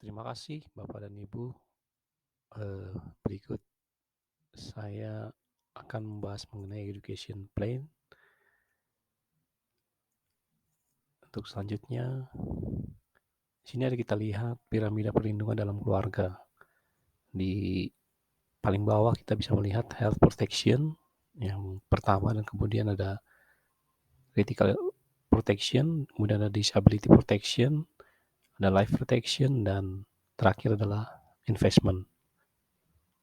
Terima kasih Bapak dan Ibu. Berikut saya akan membahas mengenai education plan. Untuk selanjutnya, di sini ada kita lihat piramida perlindungan dalam keluarga. Di paling bawah kita bisa melihat health protection yang pertama, dan kemudian ada critical protection, kemudian ada disability protection, ada life protection, dan terakhir adalah investment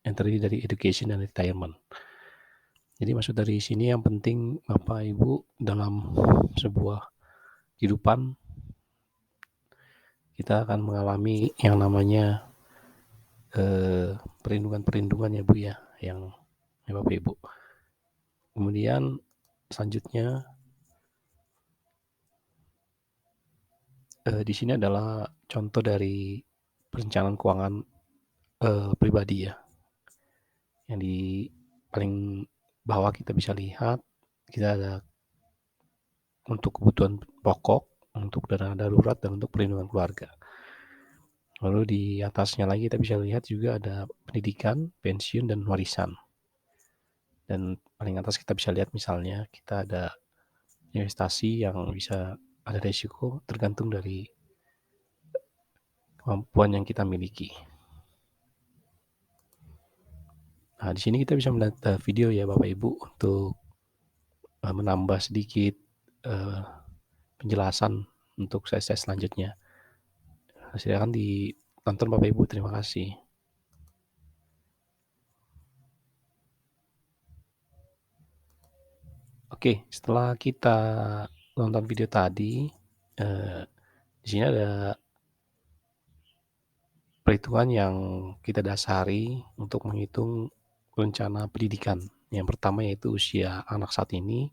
yang terdiri dari education dan retirement. Jadi maksud dari sini yang penting Bapak Ibu dalam sebuah kehidupan kita akan mengalami yang namanya perlindungan ya Bu ya, yang ya Bapak Ibu. Kemudian selanjutnya di sini adalah contoh dari perencanaan keuangan pribadi ya, yang di paling bawah kita bisa lihat kita ada untuk kebutuhan pokok, untuk dana darurat, dan untuk perlindungan keluarga. Lalu di atasnya lagi kita bisa lihat juga ada pendidikan, pensiun, dan warisan. Dan paling atas kita bisa lihat misalnya kita ada investasi yang bisa ada resiko tergantung dari kemampuan yang kita miliki. Nah, di sini kita bisa melihat video ya Bapak Ibu untuk menambah sedikit penjelasan untuk saya selanjutnya. Silakan ditonton Bapak Ibu, terima kasih. Oke, setelah kita nonton video tadi, di sini ada perhitungan yang kita dasari untuk menghitung rencana pendidikan. Yang pertama yaitu usia anak saat ini,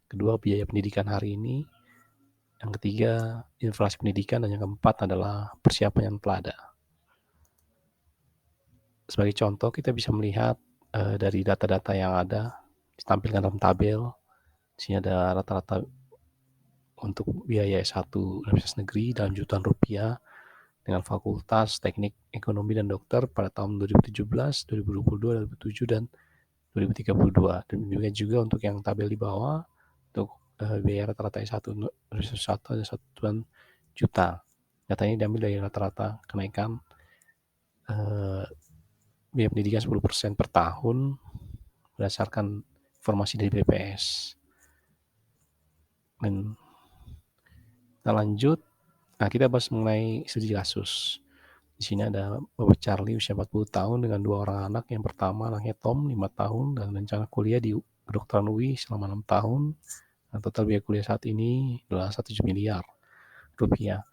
kedua biaya pendidikan hari ini, yang ketiga inflasi pendidikan, dan yang keempat adalah persiapan yang telah ada. Sebagai contoh kita bisa melihat dari data-data yang ada ditampilkan dalam tabel. Di sini ada rata-rata untuk biaya S1 Universitas Negeri dalam jutaan rupiah dengan fakultas teknik ekonomi dan dokter pada tahun 2017, 2022, 2007, dan 2032. Dan juga untuk yang tabel di bawah untuk biaya rata-rata S1 Universitas 1 ada 1 juta. Data ini diambil dari rata-rata kenaikan biaya pendidikan 10% per tahun berdasarkan informasi dari BPS. Dan kita lanjut. Nah, kita bahas mengenai studi kasus. Di sini ada Bapak Charlie usia 40 tahun dengan 2 orang anak. Yang pertama anaknya Tom 5 tahun dan rencana kuliah di kedokteran UI selama 6 tahun. Dan total biaya kuliah saat ini adalah 1 miliar rupiah.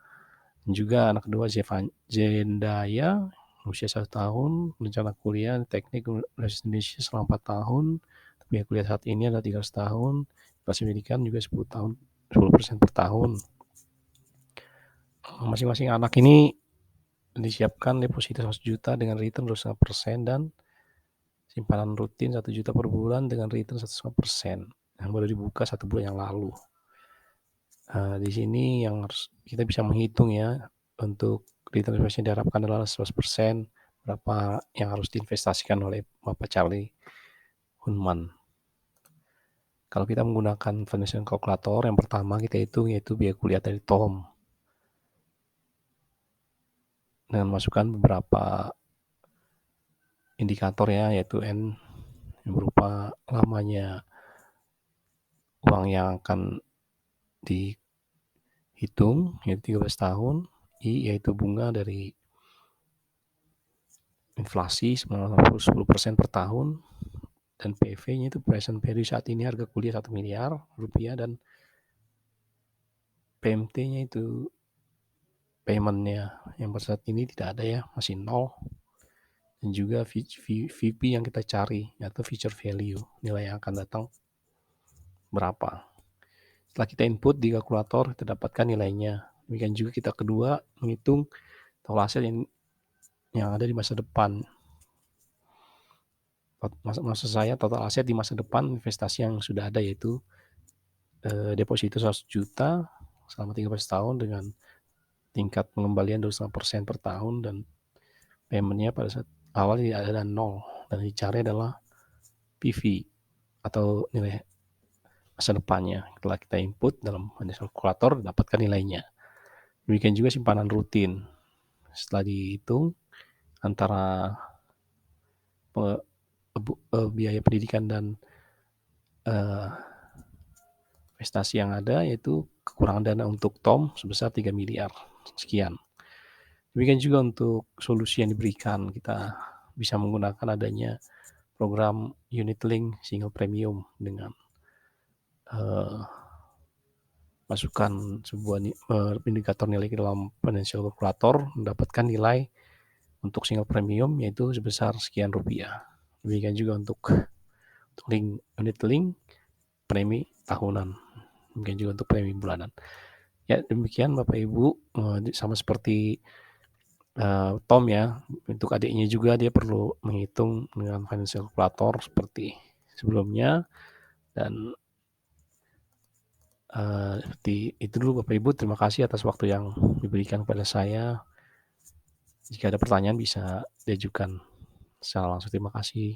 Dan juga anak kedua Zendaya usia 1 tahun, rencana kuliah teknik Universitas Indonesia selama 4 tahun. Biaya kuliah saat ini adalah 300 tahun. Inflasi pendidikan juga 10 tahun, 10% per tahun. Masing-masing anak ini disiapkan deposito 100 juta dengan return 2,5% dan simpanan rutin 1 juta per bulan dengan return 1,5% yang baru dibuka 1 bulan yang lalu. Di sini yang harus kita bisa menghitung ya, untuk return investasi diharapkan adalah 11%, berapa yang harus diinvestasikan oleh Bapak Charlie Hunman. Kalau kita menggunakan financial calculator, yang pertama kita hitung yaitu biaya kuliah dari Tom dengan masukkan beberapa indikator ya, yaitu N yang berupa lamanya uang yang akan dihitung yaitu 13 tahun, I yaitu bunga dari inflasi 10% per tahun, dan PV-nya itu present value saat ini harga kuliah 1 miliar rupiah, dan PMT-nya itu payment-nya yang pada saat ini tidak ada ya, masih 0. Dan juga VP yang kita cari atau future value, nilai yang akan datang berapa. Setelah kita input di kalkulator, kita dapatkan nilainya. Demikian juga kita kedua menghitung total aset yang ada di masa depan. Maksud saya total aset di masa depan investasi yang sudah ada yaitu deposito 100 juta selama 13 tahun dengan tingkat pengembalian 25% per tahun dan payment-nya pada saat awal ada 0 dan dicari adalah PV atau nilai masa depannya. Setelah kita input dalam financial calculator dapatkan nilainya. Demikian juga simpanan rutin. Setelah dihitung antara biaya pendidikan dan investasi yang ada, yaitu kekurangan dana untuk Tom sebesar 3 miliar sekian. Demikian juga untuk solusi yang diberikan, kita bisa menggunakan adanya program unit link single premium dengan masukkan sebuah indikator nilai ke dalam financial calculator, mendapatkan nilai untuk single premium yaitu sebesar sekian rupiah. Demikian juga untuk link unit link premi tahunan, demikian juga untuk premi bulanan. Ya demikian Bapak Ibu, sama seperti Tom ya, untuk adiknya juga dia perlu menghitung dengan financial calculator seperti sebelumnya. Dan seperti itu dulu Bapak Ibu, terima kasih atas waktu yang diberikan kepada saya. Jika ada pertanyaan bisa diajukan secara langsung. Terima kasih.